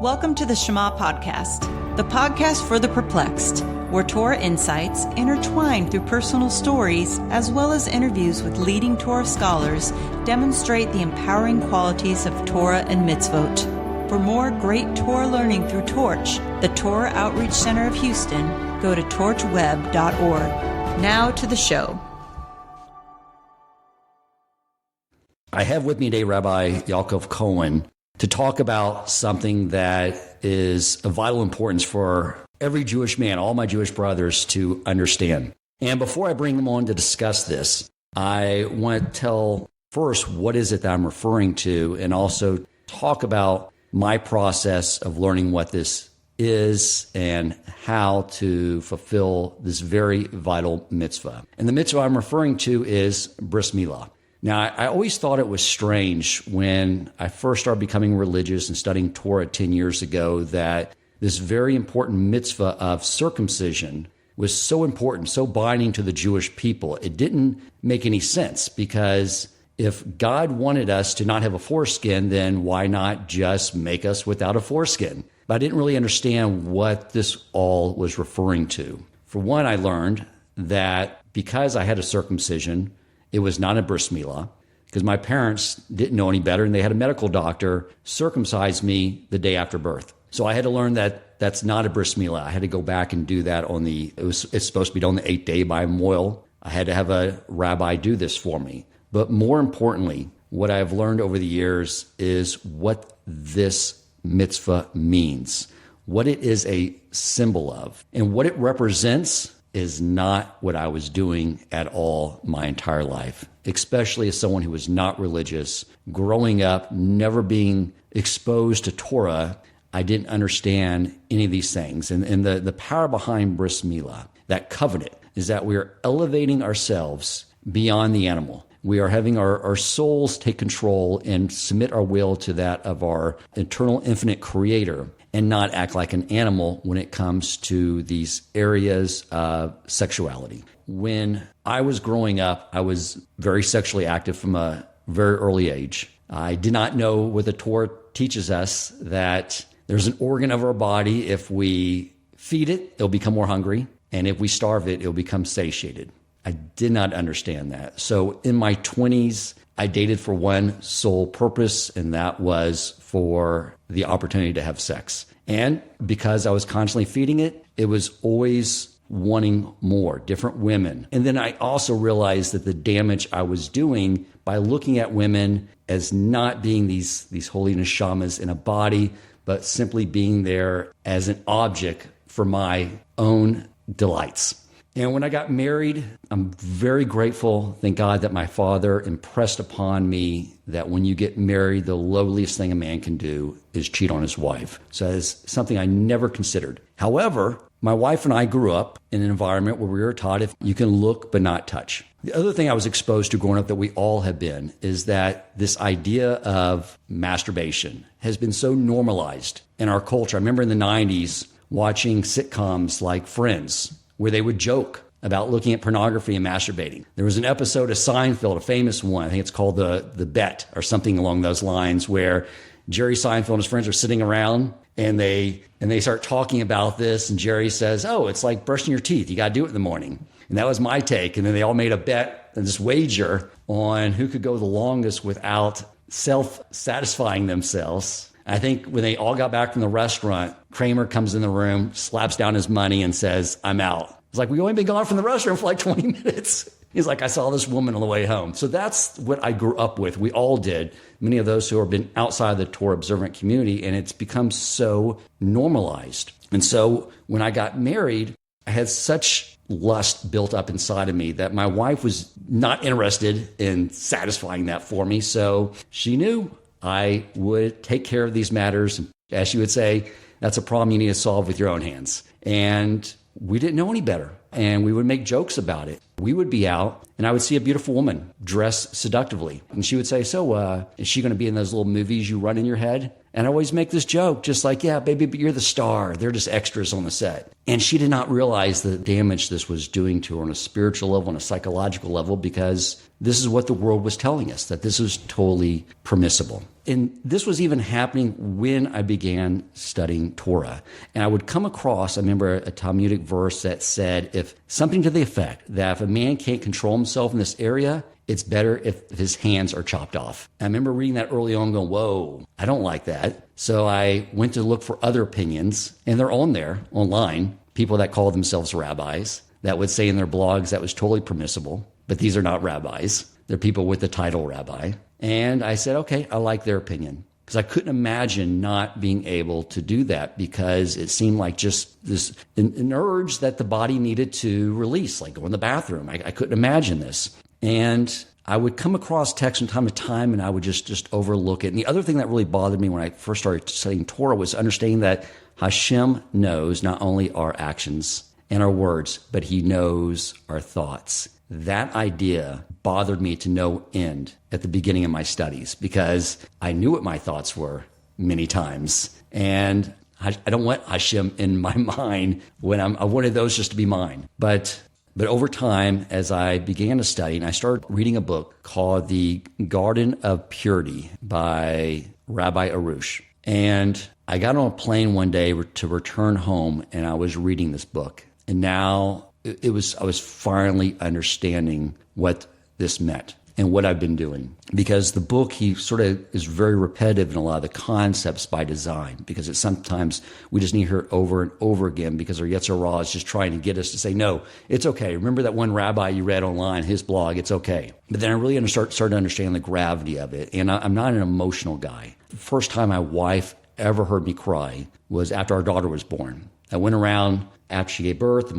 Welcome to the Shema podcast, the podcast for the perplexed, where Torah insights intertwined through personal stories as well as interviews with leading Torah scholars demonstrate the empowering qualities of Torah and mitzvot. For more great Torah learning through Torch, the Torah Outreach Center of Houston, go to torchweb.org. Now to the show. I have with me today Rabbi Cohen to talk about something that is of vital importance for every Jewish man, all my Jewish brothers to understand. And before I bring them on to discuss this, I want to tell first what is it that I'm referring to, and also talk about my process of learning what this is and how to fulfill this very vital mitzvah. And the mitzvah I'm referring to is Bris Milah. Now, I always thought it was strange when I first started becoming religious and studying Torah 10 years ago that this very important mitzvah of circumcision was so important, so binding to the Jewish people. It didn't make any sense, because if God wanted us to not have a foreskin, then why not just make us without a foreskin? But I didn't really understand what this all was referring to. For one, I learned that because I had a circumcision, it was not a bris milah, because my parents didn't know any better, and they had a medical doctor circumcise me the day after birth. So I had to learn that that's not a bris milah. I had to go back and do that it's supposed to be done on the 8th day by Moil. I had to have a rabbi do this for me. But more importantly, what I've learned over the years is what this mitzvah means, what it is a symbol of, and what it represents is not what I was doing at all my entire life, especially as someone who was not religious. Growing up, never being exposed to Torah, I didn't understand any of these things. And the power behind Bris Milah, that covenant, is that we are elevating ourselves beyond the animal. We are having our souls take control and submit our will to that of our eternal, infinite Creator, and not act like an animal when it comes to these areas of sexuality. When I was growing up, I was very sexually active from a very early age. I did not know what the Torah teaches us, that there's an organ of our body, if we feed it, it'll become more hungry, and if we starve it, it'll become satiated. I did not understand that. So in my 20s, I dated for one sole purpose, and that was for the opportunity to have sex. And because I was constantly feeding it, it was always wanting more, different women. And then I also realized that the damage I was doing by looking at women as not being these holy neshamas in a body, but simply being there as an object for my own delights. And when I got married, I'm very grateful, thank God, that my father impressed upon me that when you get married, the lowliest thing a man can do is cheat on his wife. So that's something I never considered. However, my wife and I grew up in an environment where we were taught if you can look but not touch. The other thing I was exposed to growing up that we all have been is that this idea of masturbation has been so normalized in our culture. I remember in the 90s watching sitcoms like Friends, where they would joke about looking at pornography and masturbating. There was an episode of Seinfeld, a famous one, I think it's called The Bet or something along those lines, where Jerry Seinfeld and his friends are sitting around and they start talking about this, and Jerry says, "Oh, it's like brushing your teeth. You got to do it in the morning." And that was my take. And then they all made a bet and this wager on who could go the longest without self-satisfying themselves. I think when they all got back from the restaurant, Kramer comes in the room, slaps down his money, and says, "I'm out." It's like, "We've only been gone from the restaurant for like 20 minutes. He's like, "I saw this woman on the way home." So that's what I grew up with. We all did. Many of those who have been outside the Torah observant community, and it's become so normalized. And so when I got married, I had such lust built up inside of me that my wife was not interested in satisfying that for me. So she knew I would take care of these matters. As she would say, that's a problem you need to solve with your own hands. And we didn't know any better. And we would make jokes about it. We would be out and I would see a beautiful woman dressed seductively. And she would say, "So is she going to be in those little movies you run in your head?" And I always make this joke, just like, "Yeah, baby, but you're the star. They're just extras on the set." And she did not realize the damage this was doing to her on a spiritual level, on a psychological level, because this is what the world was telling us, that this was totally permissible. And this was even happening when I began studying Torah. And I would come across, I remember a Talmudic verse that said, if something to the effect that if a man can't control himself in this area, it's better if his hands are chopped off. I remember reading that early on going, whoa, I don't like that. So I went to look for other opinions, and they're on there online, people that call themselves rabbis that would say in their blogs that was totally permissible, but these are not rabbis. They're people with the title rabbi. And I said, okay, I like their opinion. Because I couldn't imagine not being able to do that because it seemed like just this an urge that the body needed to release, like go in the bathroom. I couldn't imagine this. And I would come across text from time to time and I would just overlook it. And the other thing that really bothered me when I first started studying Torah was understanding that Hashem knows not only our actions and our words, but he knows our thoughts. That idea bothered me to no end at the beginning of my studies because I knew what my thoughts were many times. And I don't want Hashem in my mind when I wanted those just to be mine. But over time, as I began to study, and I started reading a book called The Garden of Purity by Rabbi Arush. And I got on a plane one day to return home, and I was reading this book. And now I was finally understanding what this meant and what I've been doing. Because the book, he sort of is very repetitive in a lot of the concepts by design, because it's sometimes we just need to hear it over and over again because our Yetzer Hara is just trying to get us to say, no, it's okay. Remember that one rabbi you read online, his blog, it's okay. But then I really started to understand the gravity of it. And I'm not an emotional guy. The first time my wife ever heard me cry was after our daughter was born. I went around after she gave birth,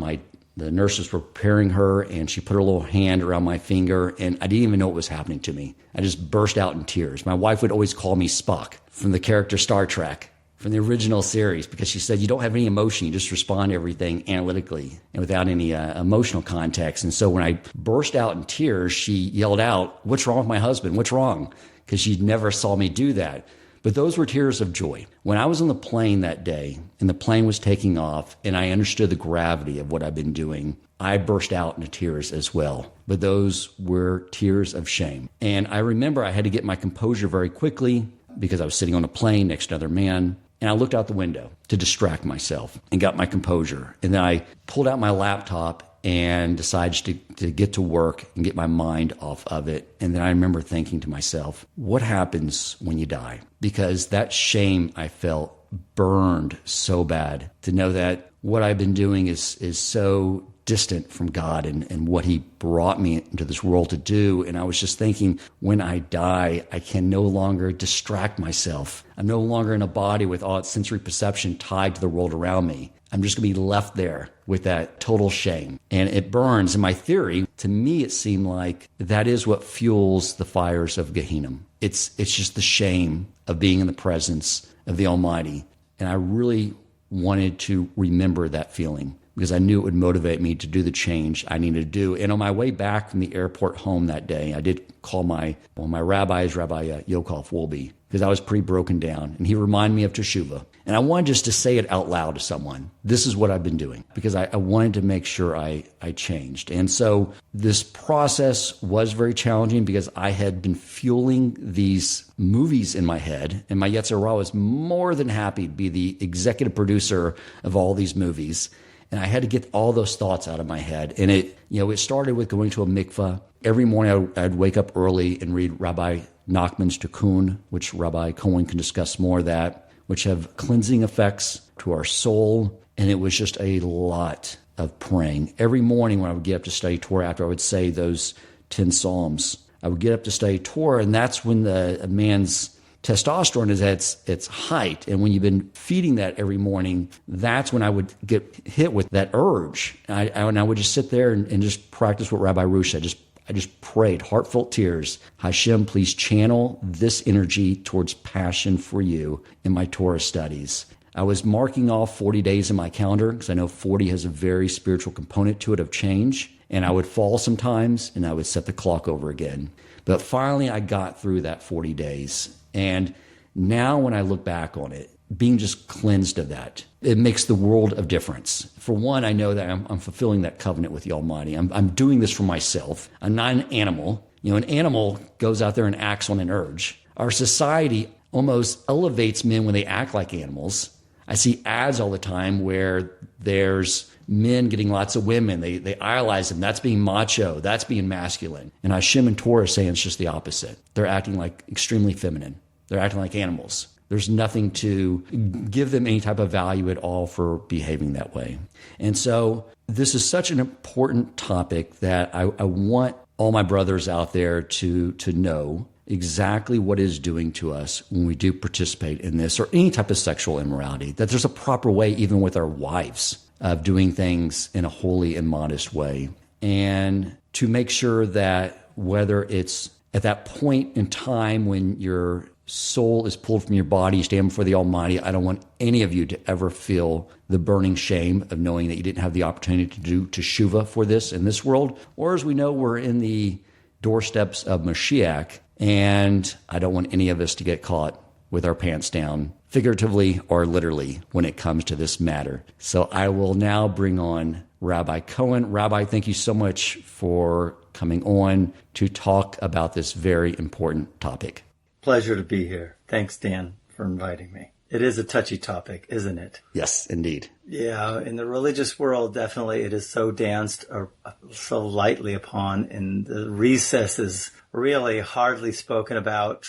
the nurses were preparing her, and she put her little hand around my finger, and I didn't even know what was happening to me. I just burst out in tears. My wife would always call me Spock from the character Star Trek, from the original series, because she said, you don't have any emotion. You just respond to everything analytically and without any emotional context. And so when I burst out in tears, she yelled out, what's wrong with my husband? What's wrong? Because she never saw me do that. But those were tears of joy. When I was on the plane that day and the plane was taking off and I understood the gravity of what I've been doing, I burst out into tears as well. But those were tears of shame. And I remember I had to get my composure very quickly because I was sitting on a plane next to another man. And I looked out the window to distract myself and got my composure. And then I pulled out my laptop and decided to get to work and get my mind off of it. And then I remember thinking to myself, what happens when you die? Because that shame I felt burned so bad to know that what I've been doing is so distant from God and what he brought me into this world to do. And I was just thinking, when I die, I can no longer distract myself. I'm no longer in a body with all its sensory perception tied to the world around me. I'm just going to be left there with that total shame. And it burns. In my theory, to me, it seemed like that is what fuels the fires of Gehenna. It's just the shame of being in the presence of the Almighty. And I really wanted to remember that feeling because I knew it would motivate me to do the change I needed to do. And on my way back from the airport home that day, I did call my rabbis, Rabbi Yokov Wolbe, because I was pretty broken down. And he reminded me of Teshuvah. And I wanted just to say it out loud to someone. This is what I've been doing, because I wanted to make sure I changed. And so this process was very challenging because I had been fueling these movies in my head. And my Yetzer Hara was more than happy to be the executive producer of all these movies. And I had to get all those thoughts out of my head. And it started with going to a mikvah. Every morning I'd wake up early and read Rabbi Nachman's Tikkun, which Rabbi Cohen can discuss more of that, which have cleansing effects to our soul. And it was just a lot of praying. Every morning when I would get up to study Torah, after I would say those 10 Psalms, I would get up to study Torah, and that's when a man's testosterone is at its height. And when you've been feeding that every morning, that's when I would get hit with that urge. And I would just sit there and just practice what Rabbi Arush said. I just prayed, heartfelt tears. Hashem, please channel this energy towards passion for you in my Torah studies. I was marking off 40 days in my calendar because I know 40 has a very spiritual component to it of change. And I would fall sometimes and I would set the clock over again. But finally, I got through that 40 days. And now when I look back on it, being just cleansed of that, it makes the world of difference. For one, I know that I'm fulfilling that covenant with the Almighty. I'm doing this for myself. I'm not an animal. An animal goes out there and acts on an urge. Our society almost elevates men when they act like animals. I see ads all the time where there's men getting lots of women. They idolize them. That's being macho. That's being masculine. And Shema and Torah is saying it's just the opposite. They're acting like extremely feminine. They're acting like animals. There's nothing to give them any type of value at all for behaving that way. And so this is such an important topic that I want all my brothers out there to know exactly what it is doing to us when we do participate in this or any type of sexual immorality, that there's a proper way, even with our wives, of doing things in a holy and modest way. And to make sure that whether it's at that point in time when your soul is pulled from your body, you stand before the Almighty, I don't want any of you to ever feel the burning shame of knowing that you didn't have the opportunity to do teshuvah for this in this world. Or as we know, we're in the doorsteps of Mashiach, and I don't want any of us to get caught with our pants down, figuratively or literally, when it comes to this matter. So I will now bring on Rabbi Cohen. Rabbi, thank you so much for coming on to talk about this very important topic. Pleasure to be here. Thanks, Dan, for inviting me. It is a touchy topic, isn't it? Yes, indeed. Yeah, in the religious world, definitely it is so danced or so lightly upon, and the recesses really hardly spoken about,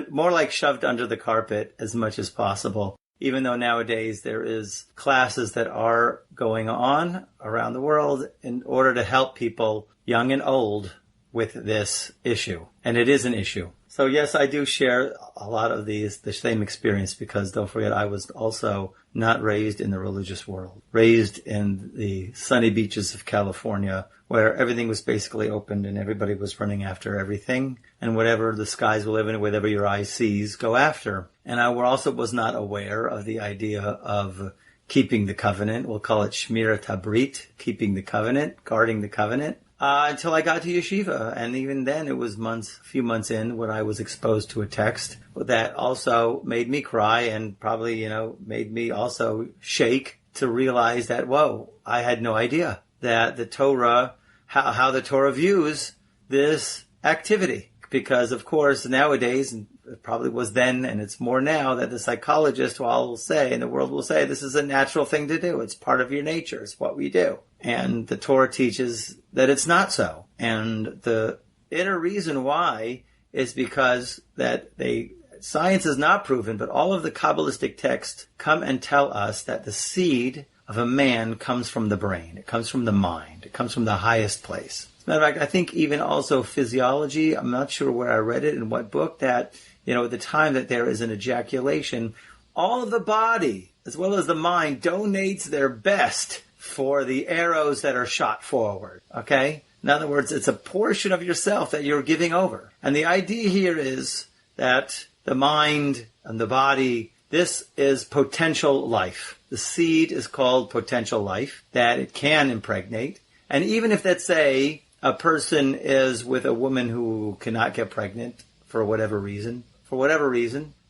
more like shoved under the carpet as much as possible. Even though nowadays there is classes that are going on around the world in order to help people, young and old, with this issue. And it is an issue. So yes, I do share a lot of the same experience, because don't forget, I was also not raised in the religious world, raised in the sunny beaches of California, where everything was basically open and everybody was running after everything, and whatever the skies will live in, whatever your eye sees, go after. And I also was not aware of the idea of keeping the covenant. We'll call it Shmirat Habrit, keeping the covenant, guarding the covenant. Until I got to yeshiva. And even then it was a few months in when I was exposed to a text that also made me cry and probably, made me also shake to realize that, whoa, I had no idea that the Torah, how the Torah views this activity. Because of course nowadays, and it probably was then and it's more now, that the psychologist will say, and the world will say, this is a natural thing to do. It's part of your nature. It's what we do. And the Torah teaches that it's not so. And the inner reason why is because that science is not proven, but all of the Kabbalistic texts come and tell us that the seed of a man comes from the brain. It comes from the mind. It comes from the highest place. As a matter of fact, I think even also physiology, I'm not sure where I read it, in what book, that, at the time that there is an ejaculation, all of the body, as well as the mind, donates their best for the arrows that are shot forward, okay? In other words, it's a portion of yourself that you're giving over. And the idea here is that the mind and the body, this is potential life. The seed is called potential life, that it can impregnate. And even if, let's say, a person is with a woman who cannot get pregnant for whatever reason,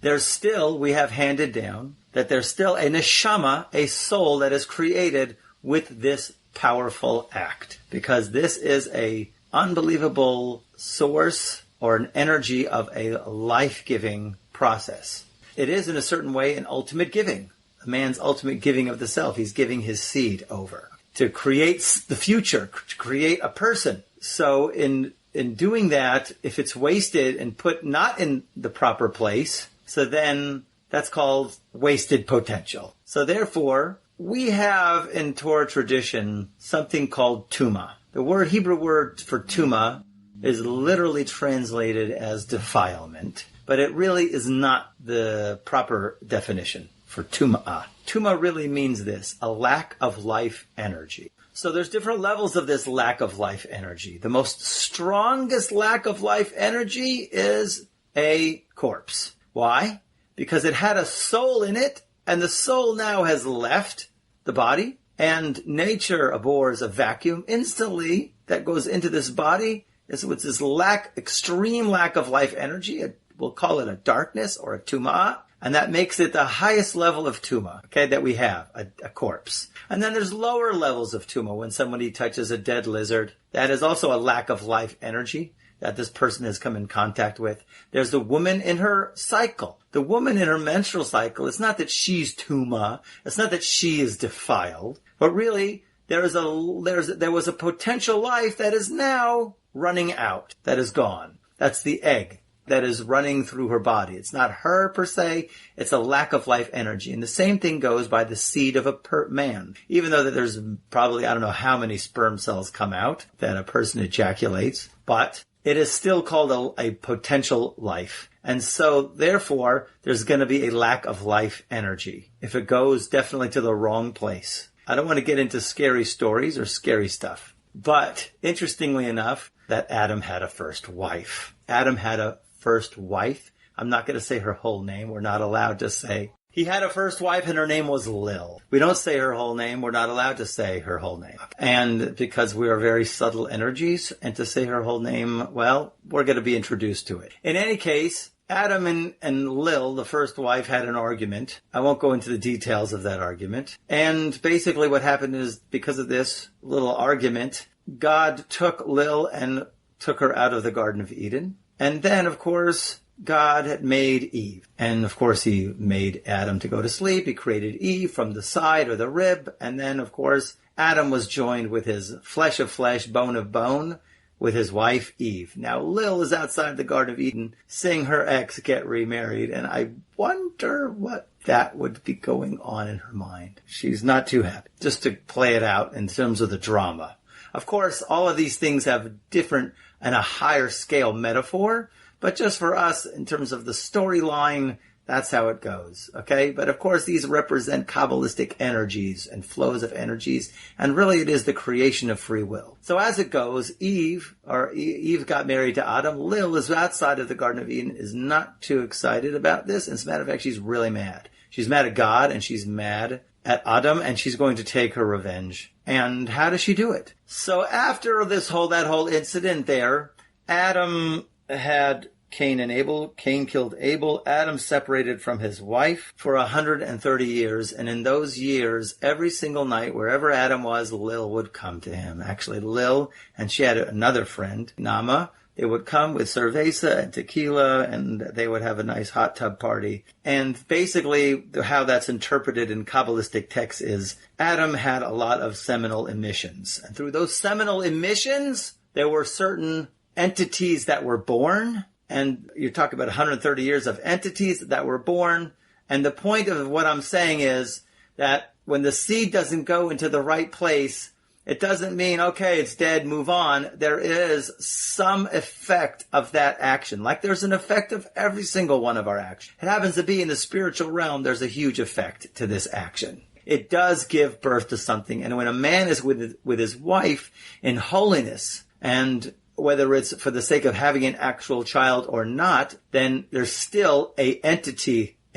there's still, we have handed down, that there's still a neshama, a soul that is created with this powerful act, because this is a unbelievable source or an energy of a life-giving process. It is in a certain way an ultimate giving, a man's ultimate giving of the self. He's giving his seed over to create the future, to create a person. So in doing that, if it's wasted and put not in the proper place, so then that's called wasted potential. So therefore, we have in Torah tradition something called tuma. The Hebrew word for tuma is literally translated as defilement, but it really is not the proper definition for tuma. Tuma really means this, a lack of life energy. So there's different levels of this lack of life energy. The most strongest lack of life energy is a corpse. Why? Because it had a soul in it, and the soul now has left the body, and nature abhors a vacuum. Instantly, that goes into this body is with this extreme lack of life energy. We'll call it a darkness or a tumah, and that makes it the highest level of tumah, okay, that we have, a corpse. And then there's lower levels of tumah. When somebody touches a dead lizard, that is also a lack of life energy. that this person has come in contact with. There's the woman in her cycle. The woman in her menstrual cycle, it's not that she's tuma, it's not that she is defiled, but really there was a potential life that is now running out, that is gone. That's the egg that is running through her body. It's not her per se, it's a lack of life energy. And the same thing goes by the seed of a man. Even though that there's probably, I don't know how many sperm cells come out that a person ejaculates, but it is still called a potential life. And so, therefore, there's going to be a lack of life energy if it goes definitely to the wrong place. I don't want to get into scary stories or scary stuff. But, interestingly enough, that Adam had a first wife. Adam had a first wife. I'm not going to say her whole name. We're not allowed to say. He had a first wife and her name was Lil. We don't say her whole name. We're not allowed to say her whole name. And because we are very subtle energies, and to say her whole name, well, we're going to be introduced to it. In any case, Adam and Lil, the first wife, had an argument. I won't go into the details of that argument. And basically what happened is, because of this little argument, God took Lil and took her out of the Garden of Eden. And then, of course, God had made Eve. And, of course, he made Adam to go to sleep. He created Eve from the side or the rib. And then, of course, Adam was joined with his flesh of flesh, bone of bone, with his wife Eve. Now, Lil is outside the Garden of Eden, seeing her ex get remarried. And I wonder what that would be going on in her mind. She's not too happy. Just to play it out in terms of the drama. Of course, all of these things have different and a higher scale metaphor, but just for us, in terms of the storyline, that's how it goes, okay? But of course, these represent Kabbalistic energies and flows of energies, and really it is the creation of free will. So as it goes, Eve got married to Adam. Lil is outside of the Garden of Eden, is not too excited about this. As a matter of fact, she's really mad. She's mad at God, and she's mad at Adam, and she's going to take her revenge. And how does she do it? So after that whole incident there, Adam had Cain and Abel. Cain killed Abel. Adam separated from his wife for 130 years. And in those years, every single night, wherever Adam was, Lil would come to him. Actually, Lil, and she had another friend, Nama. They would come with cerveza and tequila, and they would have a nice hot tub party. And basically, how that's interpreted in Kabbalistic texts is Adam had a lot of seminal emissions. And through those seminal emissions, there were certain entities that were born. And you talk about 130 years of entities that were born. And the point of what I'm saying is that when the seed doesn't go into the right place, it doesn't mean, okay, it's dead, move on. There is some effect of that action. Like there's an effect of every single one of our actions. It happens to be in the spiritual realm, there's a huge effect to this action. It does give birth to something. And when a man is with his wife in holiness, and whether it's for the sake of having an actual child or not, then there's still a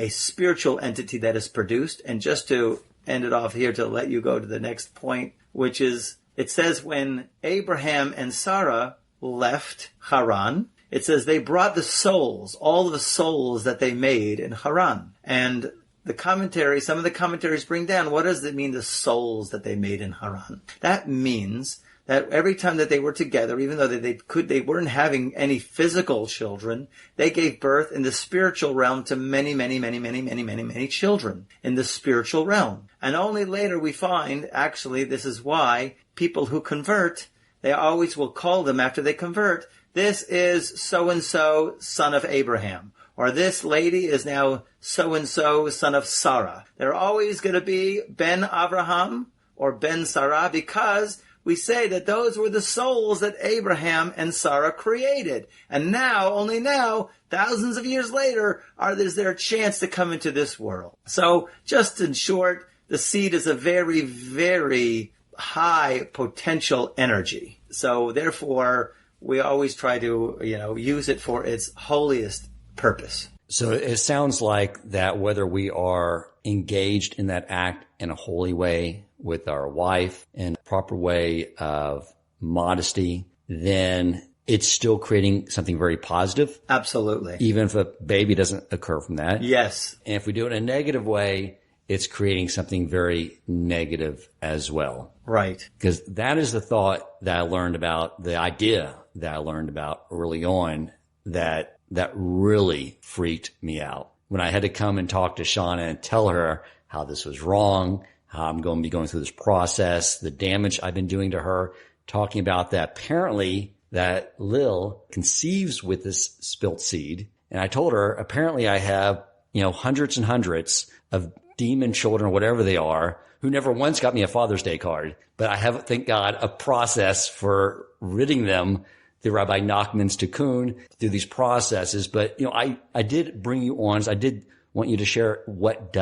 spiritual entity that is produced. And just to end it off here, to let you go to the next point, which is, it says when Abraham and Sarah left Haran, it says they brought the souls, all the souls that they made in Haran. And some of the commentaries bring down, what does it mean, the souls that they made in Haran? That means that every time that they were together, even though they weren't having any physical children, they gave birth in the spiritual realm to many, many, many, many, many, many, many children in the spiritual realm. And only later we find, actually, this is why people who convert, they always will call them after they convert, this is so-and-so, son of Abraham. Or this lady is now so-and-so, son of Sarah. They're always going to be Ben Abraham or Ben Sarah, because we say that those were the souls that Abraham and Sarah created. And now, only now, thousands of years later, is there a chance to come into this world. So, just in short, the seed is a very, very high potential energy. So, therefore, we always try to, use it for its holiest purpose. So it sounds like that whether we are engaged in that act in a holy way with our wife, in a proper way of modesty, then it's still creating something very positive. Absolutely. Even if a baby doesn't occur from that. Yes. And if we do it in a negative way, it's creating something very negative as well. Right. Because that is the thought that I learned about, the idea that I learned about early on that really freaked me out. When I had to come and talk to Shauna and tell her how this was wrong, how I'm going to be going through this process, the damage I've been doing to her, talking about that apparently that Lil conceives with this spilt seed. And I told her, apparently I have, hundreds and hundreds of demon children, whatever they are, who never once got me a Father's Day card. But I have, thank God, a process for ridding them through Rabbi Nachman's Tikkun, through these processes. But, I did bring you on. I did want you to share what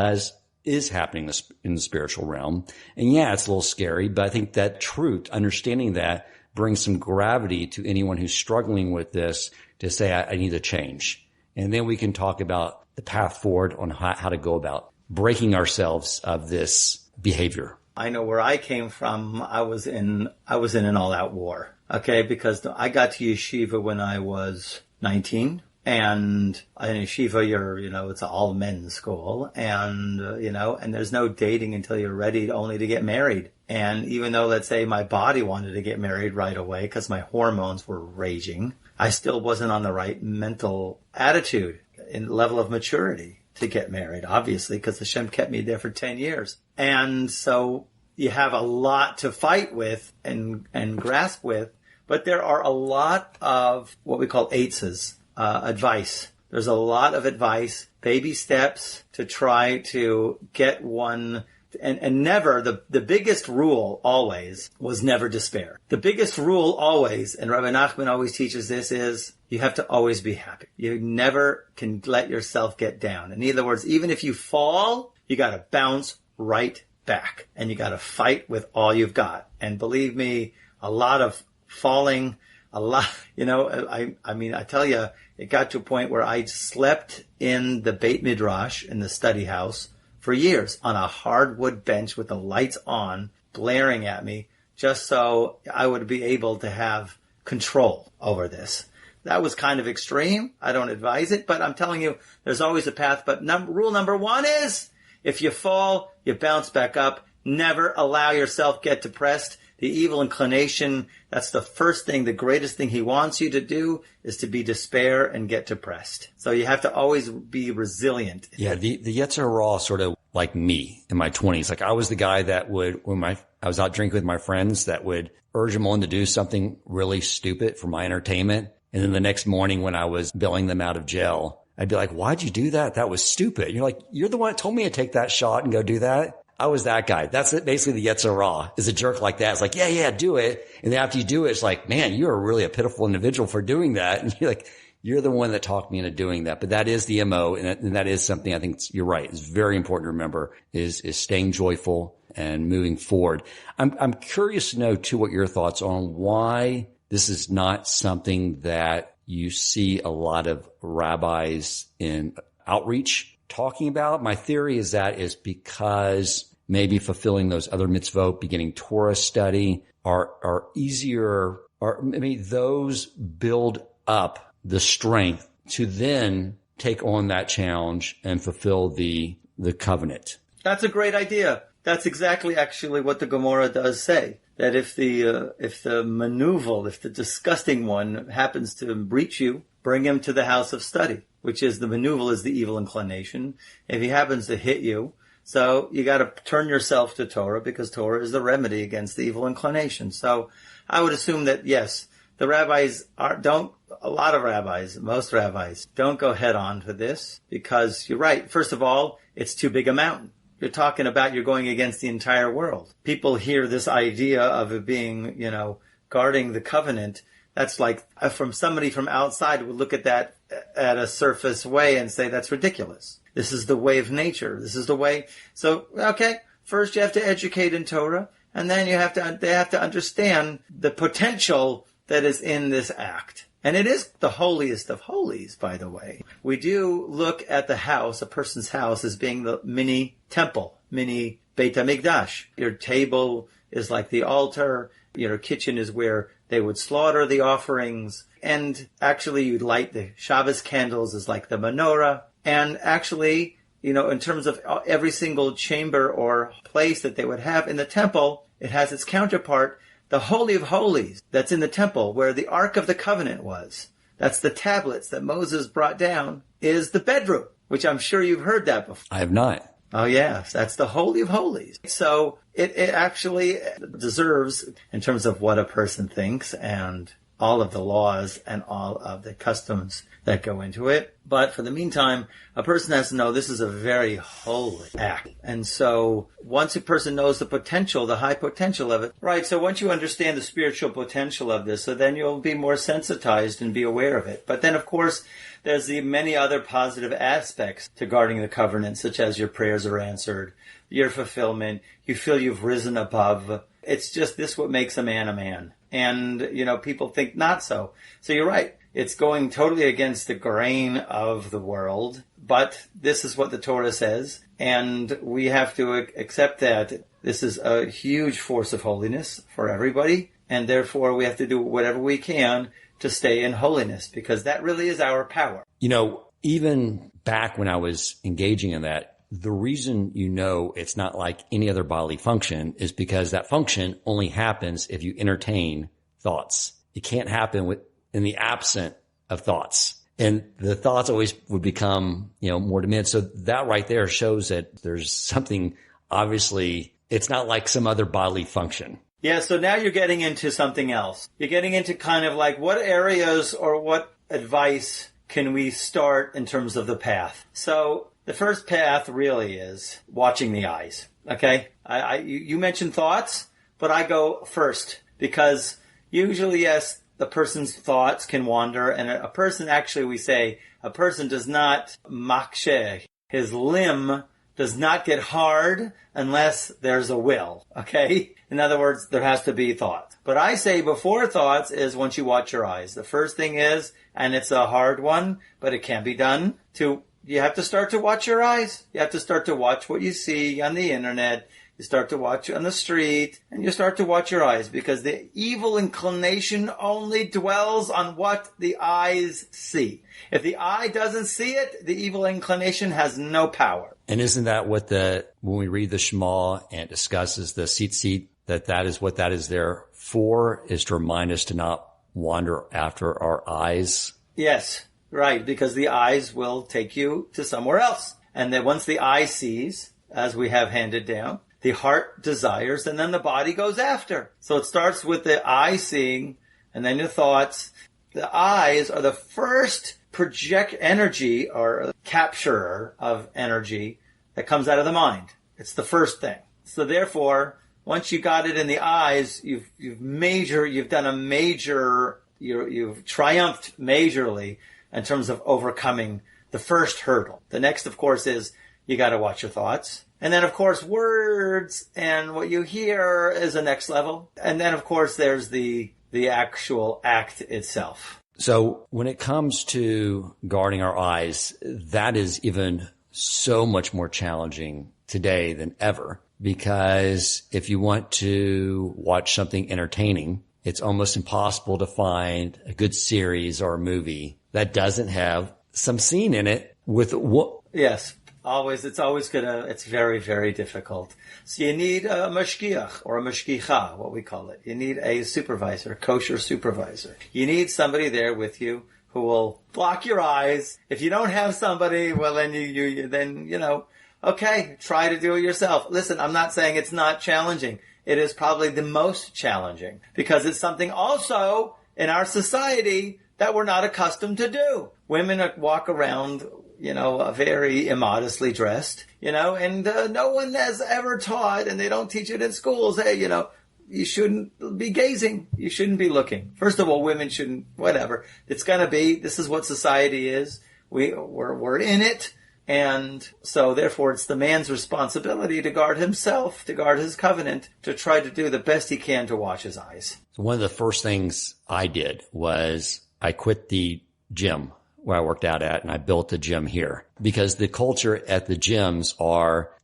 is happening in the spiritual realm. And yeah, it's a little scary, but I think that truth, understanding that, brings some gravity to anyone who's struggling with this to say, I need to change. And then we can talk about the path forward on how to go about breaking ourselves of this behavior. I know where I came from. I was in an all-out war. Okay, because I got to yeshiva when I was 19, and in yeshiva, it's an all-men's school, and and there's no dating until you're ready only to get married. And even though, let's say, my body wanted to get married right away because my hormones were raging, I still wasn't on the right mental attitude and level of maturity to get married, obviously, because Hashem kept me there for 10 years. And so you have a lot to fight with and grasp with, but there are a lot of what we call eitzes, advice. There's a lot of advice, baby steps to try to get one. And never, the biggest rule always was never despair. The biggest rule always, and Rabbi Nachman always teaches this, is you have to always be happy. You never can let yourself get down. In other words, even if you fall, you got to bounce right back. And you got to fight with all you've got. And believe me, a lot of falling, I tell you, it got to a point where I slept in the Beit Midrash, in the study house, for years on a hardwood bench with the lights on, blaring at me, just so I would be able to have control over this. That was kind of extreme. I don't advise it, but I'm telling you, there's always a path. But rule number one is, if you fall, you bounce back up. Never allow yourself get depressed. The evil inclination, that's the first thing, the greatest thing he wants you to do is to be despair and get depressed. So you have to always be resilient. Yeah, the Yetzer Hara sort of like me in my 20s. Like I was the guy that would, when I was out drinking with my friends, that would urge them on to do something really stupid for my entertainment. And then the next morning when I was bailing them out of jail, I'd be like, why'd you do that? That was stupid. And you're like, you're the one that told me to take that shot and go do that. I was that guy. That's it. Basically the Yetzer Hara is a jerk like that. It's like, yeah, do it. And then after you do it, it's like, man, you're really a pitiful individual for doing that. And you're like, you're the one that talked me into doing that. But that is the MO. And that is something I think you're right. It's very important to remember is staying joyful and moving forward. I'm curious to know too, what your thoughts on why this is not something that you see a lot of rabbis in outreach talking about. My theory is that is because maybe fulfilling those other mitzvot, beginning Torah study, are easier, or maybe those build up the strength to then take on that challenge and fulfill the covenant. That's a great idea. That's exactly actually what the Gemara does say. That if the maneuver, if the disgusting one happens to breach you, bring him to the house of study, which is the maneuver is the evil inclination. If he happens to hit you, so you got to turn yourself to Torah because Torah is the remedy against the evil inclination. So I would assume that yes, the rabbis most rabbis don't go head on to this because you're right. First of all, it's too big a mountain. You're talking about you're going against the entire world. People hear this idea of it being, guarding the covenant. That's like from somebody from outside would look at that at a surface way and say that's ridiculous. This is the way of nature. This is the way. So, okay, first you have to educate in Torah, and then they have to understand the potential that is in this act. And it is the holiest of holies, by the way. We do look at the house, a person's house, as being the mini temple, mini Beit HaMikdash. Your table is like the altar. Your kitchen is where they would slaughter the offerings. And actually, you'd light the Shabbos candles as like the menorah. And actually, in terms of every single chamber or place that they would have in the temple, it has its counterpart, the Holy of Holies that's in the temple where the Ark of the Covenant was. That's the tablets that Moses brought down, is the bedroom, which I'm sure you've heard that before. I have not. Oh, yes. That's the Holy of Holies. So it actually deserves, in terms of what a person thinks and all of the laws and all of the customs that go into it. But for the meantime, a person has to know this is a very holy act. And so once a person knows the potential, the high potential of it, right, so once you understand the spiritual potential of this, so then you'll be more sensitized and be aware of it. But then, of course, there's the many other positive aspects to guarding the covenant, such as your prayers are answered, your fulfillment, you feel you've risen above. It's just this what makes a man a man. And, people think not so. So you're right. It's going totally against the grain of the world, but this is what the Torah says, and we have to accept that this is a huge force of holiness for everybody, and therefore we have to do whatever we can to stay in holiness, because that really is our power. Even back when I was engaging in that, the reason it's not like any other bodily function is because that function only happens if you entertain thoughts. It can't happen in the absence of thoughts. And the thoughts always would become, more diminished. So that right there shows that there's something, obviously, it's not like some other bodily function. Yeah, so now you're getting into something else. You're getting into kind of like what areas or what advice can we start in terms of the path. So the first path really is watching the eyes. Okay? You mentioned thoughts, but I go first because usually, yes, the person's thoughts can wander, and a person, actually, we say, a person does not makshe. His limb does not get hard unless there's a will, okay? In other words, there has to be thought. But I say before thoughts is once you watch your eyes. The first thing is, and it's a hard one, but it can be done, you have to start to watch your eyes. You have to start to watch what you see on the internet. You start to watch on the street, and you start to watch your eyes, because the evil inclination only dwells on what the eyes see. If the eye doesn't see it, the evil inclination has no power. And isn't that what when we read the Shema and it discusses the tzitzit, that is what that is there for, is to remind us to not wander after our eyes? Yes, right, because the eyes will take you to somewhere else. And then once the eye sees, as we have handed down, the heart desires, and then the body goes after. So it starts with the eye seeing, and then your thoughts. The eyes are the first project energy or capturer of energy that comes out of the mind. It's the first thing. So therefore, once you got it in the eyes, you've triumphed majorly in terms of overcoming the first hurdle. The next, of course, is you got to watch your thoughts. And then, of course, words and what you hear is the next level. And then, of course, there's the actual act itself. So when it comes to guarding our eyes, that is even so much more challenging today than ever. Because if you want to watch something entertaining, it's almost impossible to find a good series or a movie that doesn't have some scene in it with what? Yes. It's very, very difficult. So you need a mashgiach or a mashgicha, what we call it. You need a supervisor, a kosher supervisor. You need somebody there with you who will block your eyes. If you don't have somebody, well, then okay, try to do it yourself. Listen, I'm not saying it's not challenging. It is probably the most challenging because it's something also in our society that we're not accustomed to do. Women walk around very immodestly dressed, and no one has ever taught, and they don't teach it in schools. Hey, you shouldn't be gazing. You shouldn't be looking. First of all, women shouldn't, whatever. It's going to be, this is what society is. We're in it. And so therefore it's the man's responsibility to guard himself, to guard his covenant, to try to do the best he can to watch his eyes. So one of the first things I did was I quit the gym where I worked out at, and I built a gym here because the culture at the gyms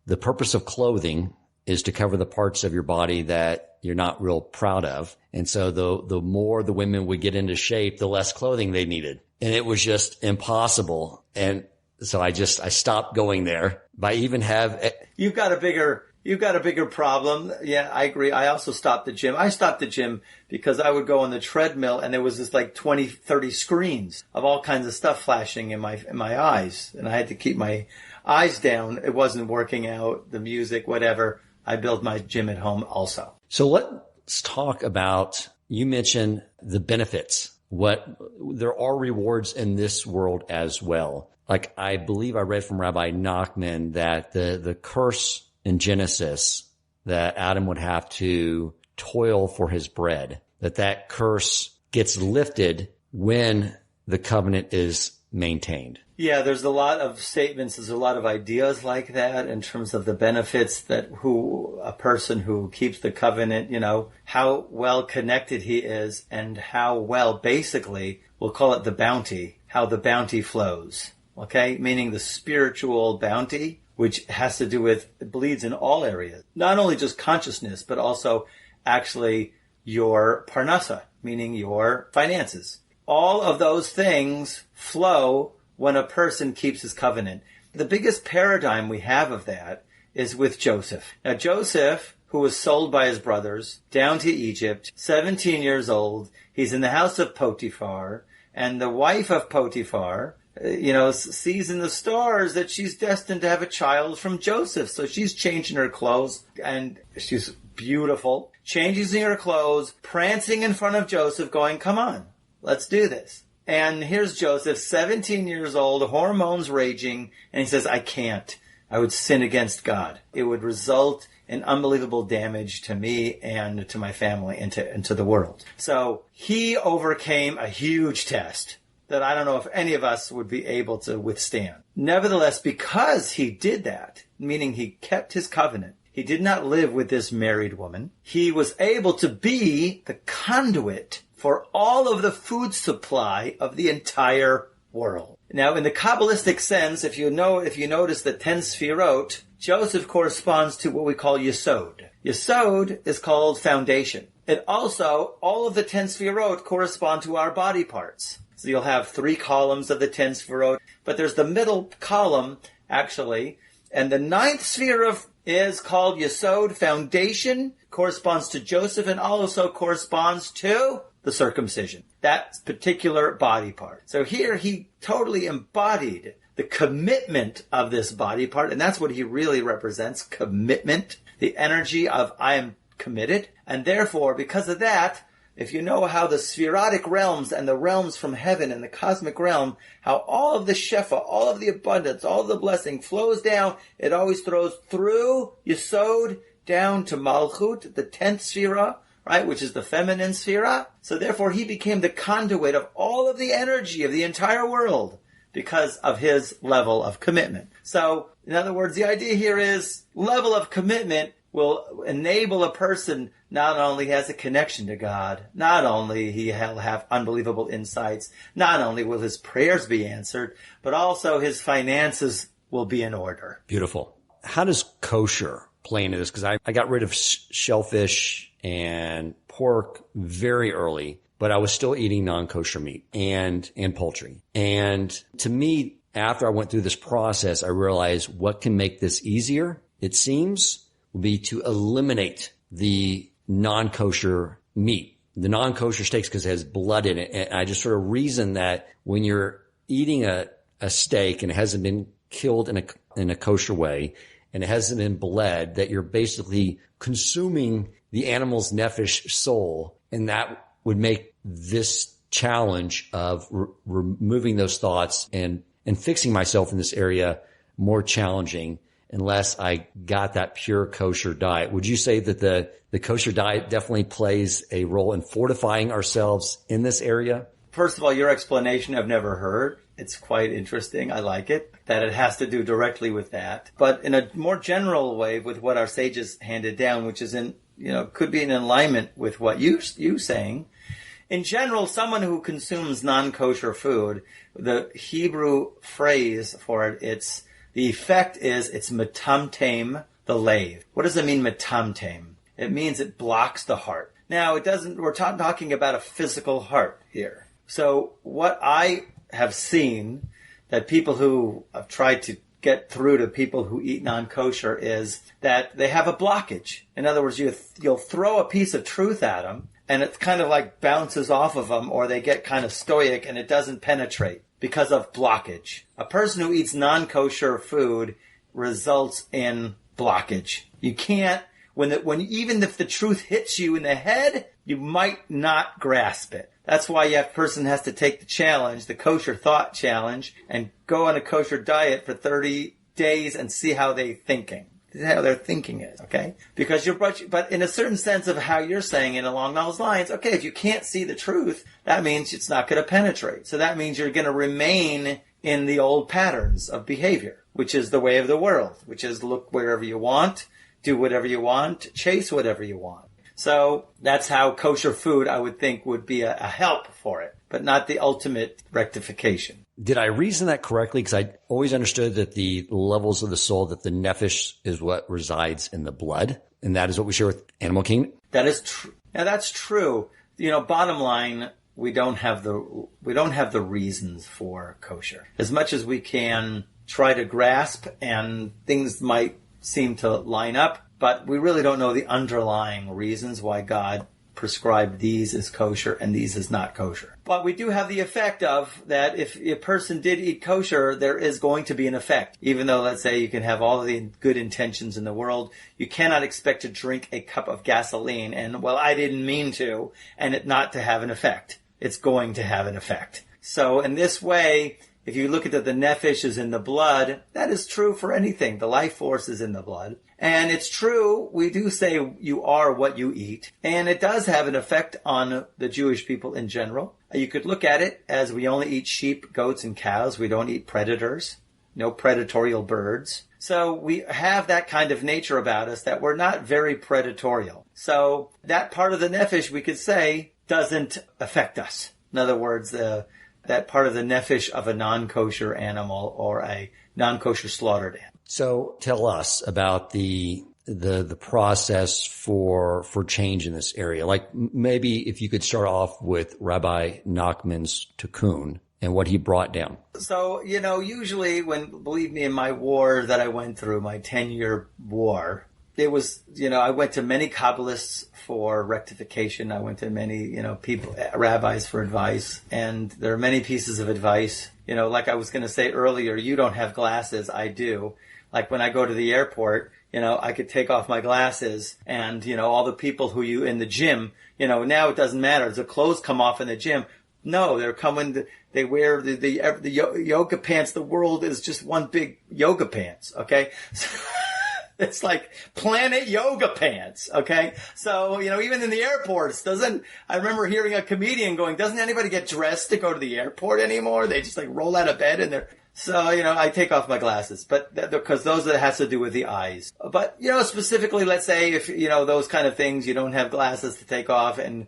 the purpose of clothing is to cover the parts of your body that you're not real proud of. And so the more the women would get into shape, the less clothing they needed. And it was just impossible. And So I stopped going there. But I even have... You've got a bigger problem. Yeah, I agree. I also stopped the gym. I stopped the gym because I would go on the treadmill and there was this like 20, 30 screens of all kinds of stuff flashing in my eyes. And I had to keep my eyes down. It wasn't working out, the music, whatever. I built my gym at home also. So let's talk about, you mentioned the benefits. There are rewards in this world as well. Like I believe I read from Rabbi Nachman that the curse in Genesis that Adam would have to toil for his bread, that curse gets lifted when the covenant is maintained. Yeah, there's a lot of statements, there's a lot of ideas like that in terms of the benefits that a person who keeps the covenant, how well connected he is and how well, basically, we'll call it the bounty, how the bounty flows. Okay? Meaning the spiritual bounty, which has to do with, it bleeds in all areas. Not only just consciousness, but also actually your parnasa, meaning your finances. All of those things flow when a person keeps his covenant. The biggest paradigm we have of that is with Joseph. Now, Joseph, who was sold by his brothers down to Egypt, 17 years old, he's in the house of Potiphar, and the wife of Potiphar, sees in the stars that she's destined to have a child from Joseph. So she's changing her clothes, and she's beautiful, changing her clothes, prancing in front of Joseph, going, come on, let's do this. And here's Joseph, 17 years old, hormones raging, and he says, I can't. I would sin against God. It would result in unbelievable damage to me and to my family and to the world. So he overcame a huge test that I don't know if any of us would be able to withstand. Nevertheless, because he did that, meaning he kept his covenant, he did not live with this married woman, he was able to be the conduit for all of the food supply of the entire world. Now, in the Kabbalistic sense, if you notice the 10 Sfirot, Joseph corresponds to what we call Yesod. Yesod is called foundation. It also, all of the 10 Sfirot correspond to our body parts. So you'll have 3 columns of the 10 Sfirot, but there's the middle column, actually, and the 9th Sfirah is called Yesod, foundation, corresponds to Joseph, and also corresponds to the circumcision, that particular body part. So here he totally embodied the commitment of this body part, and that's what he really represents, commitment, the energy of I am committed, and therefore, because of that, if you know how the spherotic realms and the realms from heaven and the cosmic realm, how all of the shefa, all of the abundance, all of the blessing flows down, it always throws through Yesod down to Malchut, the 10th Sphira, right, which is the feminine Sphira. So therefore he became the conduit of all of the energy of the entire world because of his level of commitment. So, in other words, the idea here is level of commitment will enable a person not only has a connection to God, not only he'll have unbelievable insights, not only will his prayers be answered, but also his finances will be in order. Beautiful. How does kosher play into this? Because I got rid of shellfish and pork very early, but I was still eating non-kosher meat and poultry. And to me, after I went through this process, I realized what can make this easier, it seems, would be to eliminate the non-kosher meat, the non-kosher steaks, because it has blood in it. And I just sort of reason that when you're eating a steak and it hasn't been killed in a kosher way and it hasn't been bled, that you're basically consuming the animal's nephesh soul. And that would make this challenge of removing those thoughts and fixing myself in this area more challenging unless I got that pure kosher diet. Would you say that the kosher diet definitely plays a role in fortifying ourselves in this area? First of all, your explanation I've never heard. It's quite interesting. I like it, that it has to do directly with that. But in a more general way with what our sages handed down, which is could be in alignment with what you saying. In general, someone who consumes non-kosher food, the Hebrew phrase for it, the effect is it's metamtem the lave. What does it mean, metamtem? It means it blocks the heart. Now, we're talking about a physical heart here. So what I have seen that people who have tried to get through to people who eat non-kosher is that they have a blockage. In other words, you'll throw a piece of truth at them, and it kind of like bounces off of them, or they get kind of stoic and it doesn't penetrate because of blockage. A person who eats non-kosher food results in blockage. You can't, even if the truth hits you in the head, you might not grasp it. That's why a person has to take the challenge, the kosher thought challenge, and go on a kosher diet for 30 days and see how they're thinking. How their thinking is, okay? Because but in a certain sense of how you're saying it along those lines, okay, if you can't see the truth, that means it's not going to penetrate. So that means you're going to remain in the old patterns of behavior, which is the way of the world, which is look wherever you want, do whatever you want, chase whatever you want. So that's how kosher food, I would think, would be a help for it, but not the ultimate rectification. Did I reason that correctly? Because I always understood that the levels of the soul, that the nefesh is what resides in the blood, and that is what we share with animal kingdom. That is true. Yeah, that's true. Bottom line, we don't have the reasons for kosher. As much as we can try to grasp, and things might seem to line up, but we really don't know the underlying reasons why God prescribed these as kosher and these as not kosher. But we do have the effect of that if a person did eat kosher, there is going to be an effect. Even though, let's say, you can have all of the good intentions in the world, you cannot expect to drink a cup of gasoline and, well, I didn't mean to, and it not to have an effect. It's going to have an effect. So in this way, if you look at the nefesh is in the blood, that is true for anything. The life force is in the blood. And it's true, we do say you are what you eat. And it does have an effect on the Jewish people in general. You could look at it as we only eat sheep, goats, and cows. We don't eat predators, no predatorial birds. So we have that kind of nature about us that we're not very predatorial. So that part of the nefesh, we could say, doesn't affect us. In other words, that part of the nefesh of a non-kosher animal or a non-kosher slaughtered animal. So tell us about the process for change in this area. Like maybe if you could start off with Rabbi Nachman's tikkun and what he brought down. So, usually believe me, in my war that I went through, my 10-year war, it was, I went to many Kabbalists for rectification. I went to many, rabbis for advice. And there are many pieces of advice. Like I was going to say earlier, you don't have glasses. I do. Like when I go to the airport, I could take off my glasses and, all the people who you in the gym, now it doesn't matter. The clothes come off in the gym. No, they wear the yoga pants. The world is just one big yoga pants. Okay. It's like Planet Yoga pants, okay? So, even in the airports, I remember hearing a comedian going, doesn't anybody get dressed to go to the airport anymore? They just roll out of bed and so, I take off my glasses, but because those that has to do with the eyes. But, specifically, let's say if, those kind of things, you don't have glasses to take off and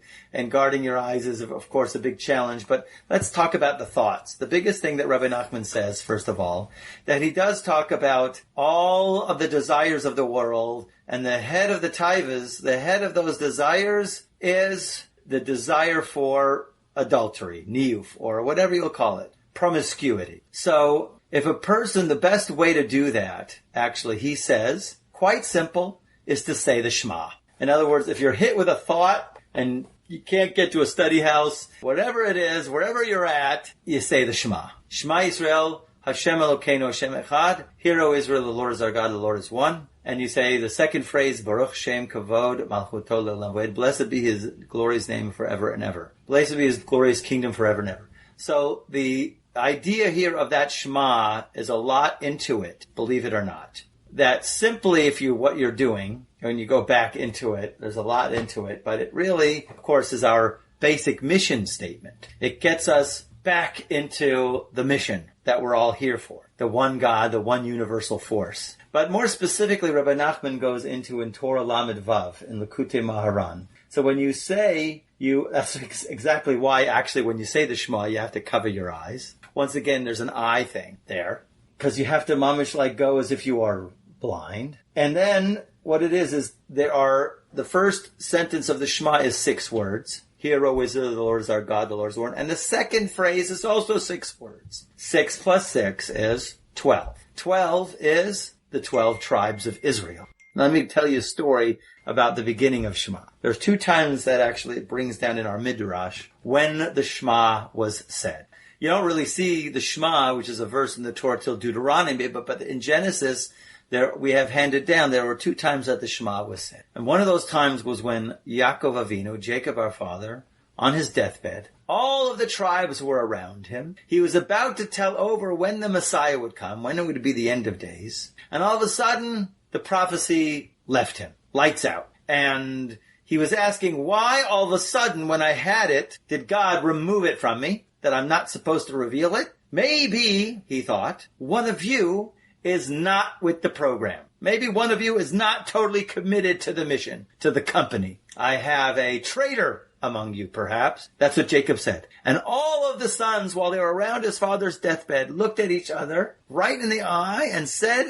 guarding your eyes is, of course, a big challenge. But let's talk about the thoughts. The biggest thing that Rabbi Nachman says, first of all, that he does talk about all of the desires of the world, and the head of the taivas, the head of those desires is the desire for adultery, niyuf, or whatever you'll call it. Promiscuity. So if a person, the best way to do that, actually, he says, quite simple, is to say the Shema. In other words, if you're hit with a thought and you can't get to a study house, whatever it is, wherever you're at, you say the Shema. Shema Yisrael, Hashem Elokeinu Hashem Echad. Hear, O Israel, the Lord is our God, the Lord is one. And you say the second phrase, Baruch Shem Kavod Malchuto Le'olam Va'ed. Blessed be His glorious name forever and ever. Blessed be His glorious kingdom forever and ever. So the idea here of that Shema is a lot into it, believe it or not. That simply, what you're doing, when you go back into it, there's a lot into it, but it really, of course, is our basic mission statement. It gets us back into the mission that we're all here for. The one God, the one universal force. But more specifically, Rabbi Nachman goes into in Torah Lamed Vav, in Likutei Maharan. So when you say, that's exactly why, actually, when you say the Shema, you have to cover your eyes. Once again, there's an eye thing there, because you have to mamish go as if you are blind. And then what it is the first sentence of the Shema is 6 words. Hear, O Israel, the Lord is our God, the Lord is one. And the second phrase is also 6 words. 6 plus 6 is 12. 12 is the 12 tribes of Israel. Let me tell you a story about the beginning of Shema. There's 2 times that actually it brings down in our Midrash when the Shema was said. You don't really see the Shema, which is a verse in the Torah, till Deuteronomy, but in Genesis, there we have handed down, there were 2 times that the Shema was said. And one of those times was when Yaakov Avinu, Jacob our father, on his deathbed, all of the tribes were around him. He was about to tell over when the Messiah would come, when it would be the end of days. And all of a sudden, the prophecy left him. Lights out. And he was asking, why all of a sudden, when I had it, did God remove it from me? That I'm not supposed to reveal it? Maybe, he thought, one of you is not with the program. Maybe one of you is not totally committed to the mission, to the company. I have a traitor among you, perhaps. That's what Jacob said. And all of the sons, while they were around his father's deathbed, looked at each other right in the eye and said,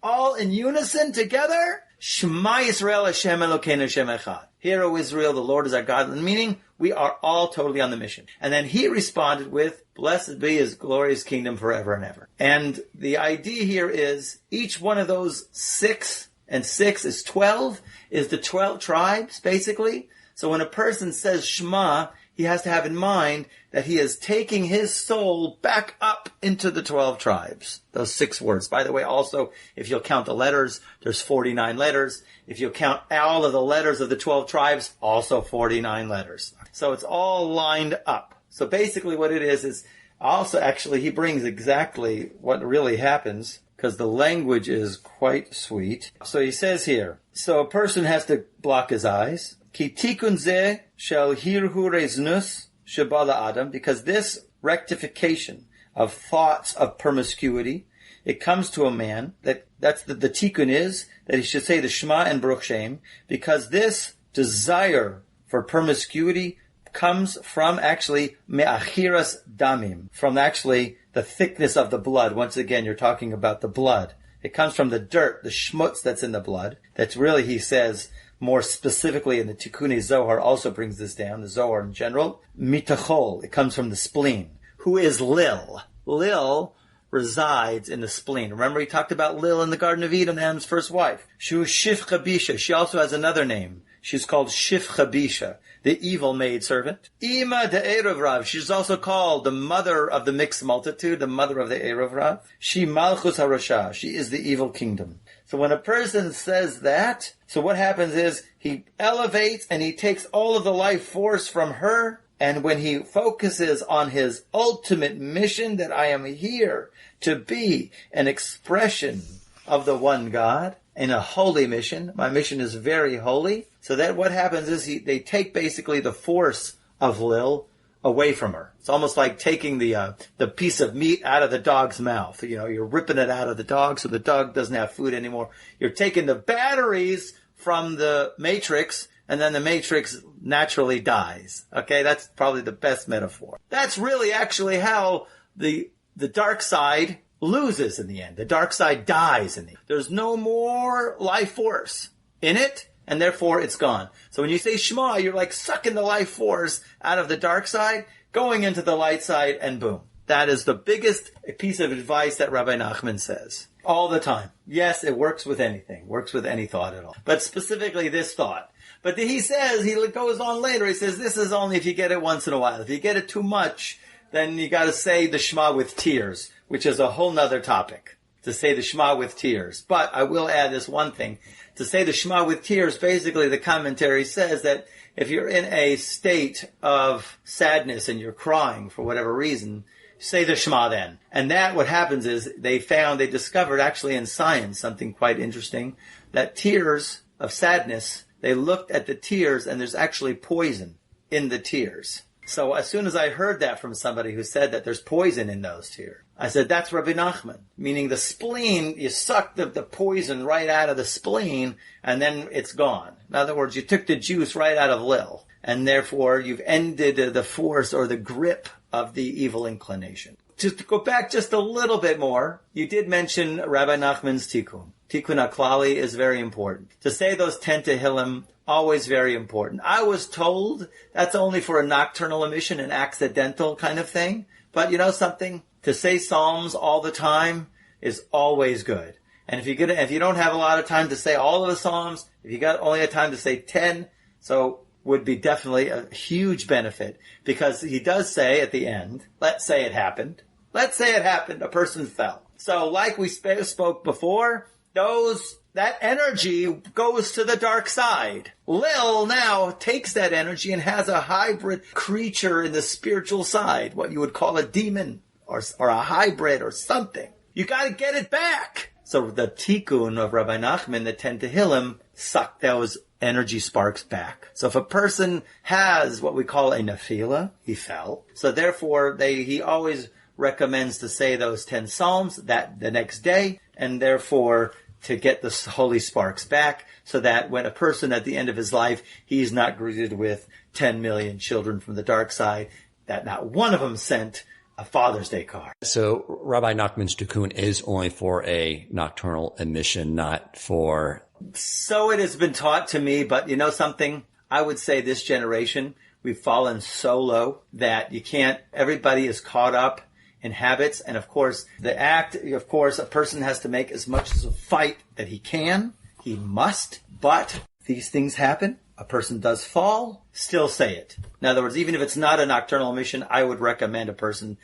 all in unison together, Shema Yisrael Hashem Elokeinu Hashem Echad. Hear, O Israel, the Lord is our God. Meaning, we are all totally on the mission. And then he responded with, blessed be his glorious kingdom forever and ever. And the idea here is, each one of those 6, and 6 is 12, is the 12 tribes, basically. So when a person says Shema, he has to have in mind that he is taking his soul back up into the 12 tribes. Those 6 words. By the way, also, if you'll count the letters, there's 49 letters. If you count all of the letters of the 12 tribes, also 49 letters. So it's all lined up. So basically what it is also actually he brings exactly what really happens, because the language is quite sweet. So he says here, so a person has to block his eyes. Ki tikun zeh shel hirhu reznus shebala adam, because this rectification of thoughts of promiscuity, it comes to a man, that's the tikkun is, that he should say the Shema and Baruch Shem, because this desire for promiscuity comes from actually me'achiras damim, from actually the thickness of the blood. Once again, you're talking about the blood. It comes from the dirt, the schmutz that's in the blood. That's really, he says, more specifically in the Tikkun Zohar also brings this down, the Zohar in general. Mitachol, it comes from the spleen. Who is Lil? Lil resides in the spleen. Remember he talked about Lil in the Garden of Eden, Adam's first wife. Shu Shif Chabisha. She also has another name. She's called Shif Chabisha, the evil maidservant. Ima de Erev Rav. She's also called the mother of the mixed multitude, the mother of the Erev Rav. She Malchus HaRasha. She is the evil kingdom. So when a person says that, so what happens is he elevates and he takes all of the life force from her. And when he focuses on his ultimate mission, that I am here to be an expression of the one God in a holy mission. My mission is very holy. So that what happens is they take basically the force of Lil away from her. It's almost like taking the piece of meat out of the dog's mouth. You know, you're ripping it out of the dog so the dog doesn't have food anymore. You're taking the batteries from the matrix, and then the matrix naturally dies. Okay, that's probably the best metaphor. That's really actually how the dark side loses in the end. The dark side dies in the end. There's no more life force in it, and therefore it's gone. So when you say Shema, you're like sucking the life force out of the dark side, going into the light side, and boom. That is the biggest piece of advice that Rabbi Nachman says all the time. Yes, it works with anything, works with any thought at all, but specifically this thought. But he says, he goes on later, he says, this is only if you get it once in a while. If you get it too much, then you got to say the Shema with tears, which is a whole nother topic, to say the Shema with tears. But I will add this one thing. To say the Shema with tears, basically the commentary says that if you're in a state of sadness and you're crying for whatever reason, say the Shema then. And that what happens is they discovered actually in science something quite interesting, that tears of sadness, they looked at the tears and there's actually poison in the tears. So as soon as I heard that from somebody who said that there's poison in those tears, I said, that's Rabbi Nachman. Meaning the spleen, you suck the poison right out of the spleen and then it's gone. In other words, you took the juice right out of Lil. And therefore you've ended the force or the grip of the evil inclination. just to go back just a little bit more, you did mention Rabbi Nachman's tikkun. Tikkun HaKlali is very important. To say those 10 Tehillim, always very important. I was told that's only for a nocturnal emission, an accidental kind of thing. But you know something? To say Psalms all the time is always good. And if you don't have a lot of time to say all of the Psalms, if you got only a time to say 10, so would be definitely a huge benefit, because he does say at the end, let's say it happened. Let's say it happened. A person fell. So like we spoke before, that energy goes to the dark side. Lil now takes that energy and has a hybrid creature in the spiritual side, what you would call a demon or a hybrid or something. You got to get it back. So the tikkun of Rabbi Nachman, the 10 Tehillim, suck those energy sparks back. So if a person has what we call a nefila, he fell. So therefore, he always recommends to say those 10 Psalms that the next day, and therefore to get the holy sparks back, so that when a person at the end of his life, he's not greeted with 10 million children from the dark side, that not one of them sent a Father's Day card. So Rabbi Nachman's tikkun is only for a nocturnal emission, not for... So it has been taught to me, but you know something? I would say this generation, we've fallen so low that you can't, everybody is caught up in habits. And of course, a person has to make as much as a fight that he can. He must, but these things happen. A person does fall, still say it. In other words, even if it's not a nocturnal emission, I would recommend a person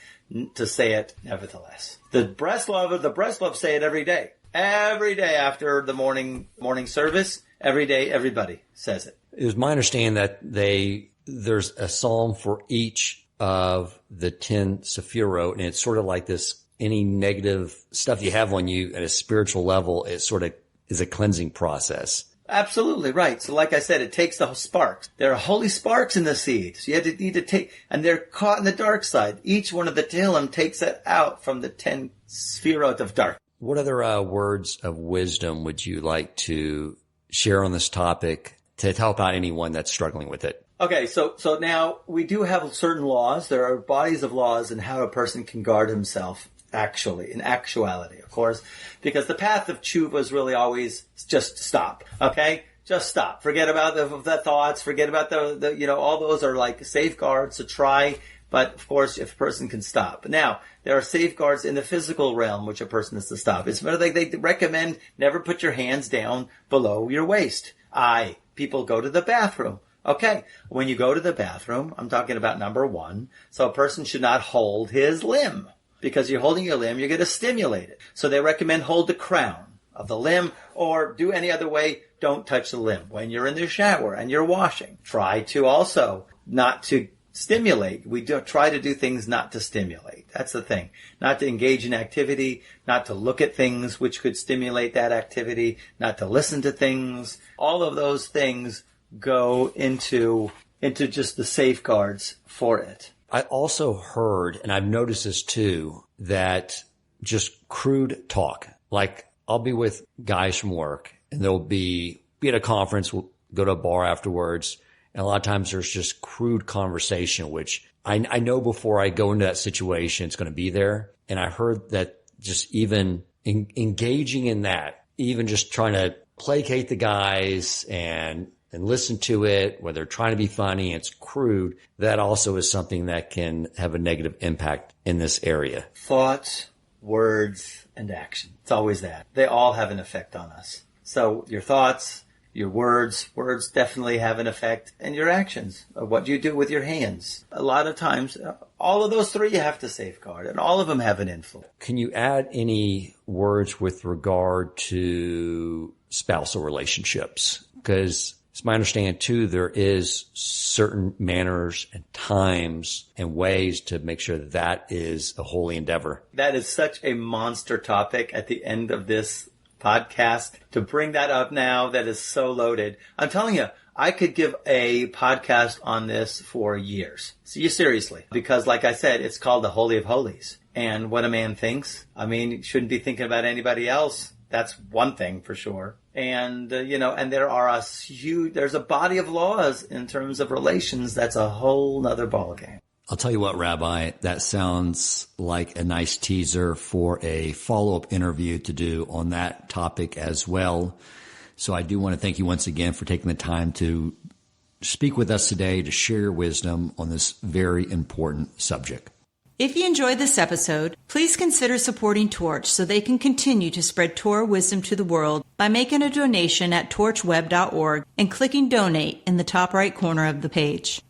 to say it nevertheless. The Breslov say it every day. Every day after the morning service, every day everybody says it. It was my understanding that there's a psalm for each of the 10 Sephirot, and it's sort of like this, any negative stuff you have on you at a spiritual level, it sort of is a cleansing process. Absolutely right. So like I said, it takes the sparks. There are holy sparks in the seed. So you need to take, and they're caught in the dark side. Each one of the Tehillim takes it out from the 10 Sefirot of dark. What other words of wisdom would you like to share on this topic to help out anyone that's struggling with it? Okay, so now we do have certain laws. There are bodies of laws in how a person can guard himself in actuality, of course, because the path of tshuva is really always just stop, okay? Just stop. Forget about the thoughts, forget about all those are like safeguards to try, but of course, if a person can stop. Now, there are safeguards in the physical realm which a person has to stop. It's like they recommend never put your hands down below your waist. People go to the bathroom. Okay, when you go to the bathroom, I'm talking about number 1, so a person should not hold his limb. Because you're holding your limb, you're going to stimulate it. So they recommend hold the crown of the limb, or do any other way, don't touch the limb. When you're in the shower and you're washing, try to also not to stimulate. We do try to do things not to stimulate. That's the thing. Not to engage in activity, not to look at things which could stimulate that activity, not to listen to things. All of those things go into just the safeguards for it. I also heard, and I've noticed this too, that just crude talk, like I'll be with guys from work and they'll be at a conference, we'll go to a bar afterwards. And a lot of times there's just crude conversation, which I know before I go into that situation, it's going to be there. And I heard that just even engaging in that, even just trying to placate the guys and listen to it, where they're trying to be funny, it's crude, that also is something that can have a negative impact in this area. Thoughts, words, and action. It's always that. They all have an effect on us. So your thoughts, your words definitely have an effect, and your actions, what you do with your hands. A lot of times, all of those 3 you have to safeguard, and all of them have an influence. Can you add any words with regard to spousal relationships? Because it's my understanding too, there is certain manners and times and ways to make sure that is a holy endeavor. That is such a monster topic at the end of this podcast. To bring that up now, that is so loaded. I'm telling you, I could give a podcast on this for years. See, seriously. Because like I said, it's called the Holy of Holies. And what a man thinks, you shouldn't be thinking about anybody else. That's one thing for sure. And, and there's a body of laws in terms of relations. That's a whole nother ballgame. I'll tell you what, Rabbi, that sounds like a nice teaser for a follow-up interview to do on that topic as well. So I do want to thank you once again for taking the time to speak with us today to share your wisdom on this very important subject. If you enjoyed this episode, please consider supporting Torch so they can continue to spread Torah wisdom to the world by making a donation at torchweb.org and clicking donate in the top right corner of the page.